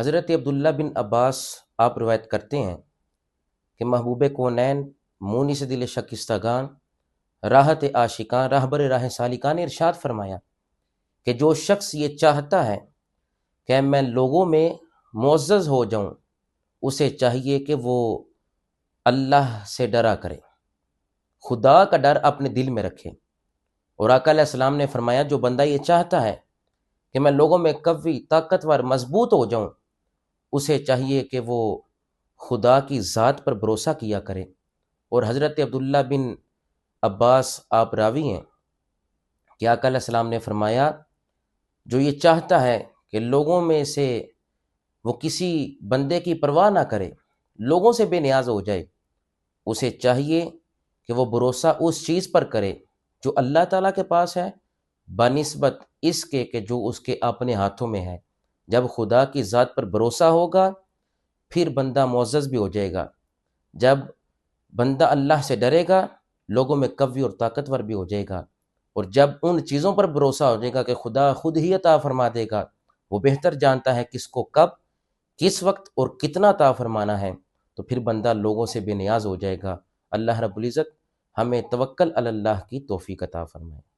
حضرت عبداللہ بن عباس آپ روایت کرتے ہیں کہ محبوب کونین مونس دل شکستگان راحت عاشقاں راہبر راہ سالکان نے ارشاد فرمایا کہ جو شخص یہ چاہتا ہے کہ میں لوگوں میں معزز ہو جاؤں، اسے چاہیے کہ وہ اللہ سے ڈرا کرے، خدا کا ڈر اپنے دل میں رکھے۔ اور آقا علیہ السلام نے فرمایا جو بندہ یہ چاہتا ہے کہ میں لوگوں میں قوی، طاقتور، مضبوط ہو جاؤں، اسے چاہیے کہ وہ خدا کی ذات پر بھروسہ کیا کرے۔ اور حضرت عبداللہ بن عباس آپ راوی ہیں کہ آقا علیہ السلام نے فرمایا جو یہ چاہتا ہے کہ لوگوں میں سے وہ کسی بندے کی پرواہ نہ کرے، لوگوں سے بے نیاز ہو جائے، اسے چاہیے کہ وہ بھروسہ اس چیز پر کرے جو اللہ تعالیٰ کے پاس ہے، بنسبت اس کے کہ جو اس کے اپنے ہاتھوں میں ہے۔ جب خدا کی ذات پر بھروسہ ہوگا پھر بندہ معزز بھی ہو جائے گا۔ جب بندہ اللہ سے ڈرے گا لوگوں میں قوی اور طاقتور بھی ہو جائے گا۔ اور جب ان چیزوں پر بھروسہ ہو جائے گا کہ خدا خود ہی عطا فرما دے گا، وہ بہتر جانتا ہے کس کو کب، کس وقت اور کتنا عطا فرمانا ہے، تو پھر بندہ لوگوں سے بے نیاز ہو جائے گا۔ اللہ رب العزت ہمیں توکل علی اللہ کی توفیق عطا فرمائے۔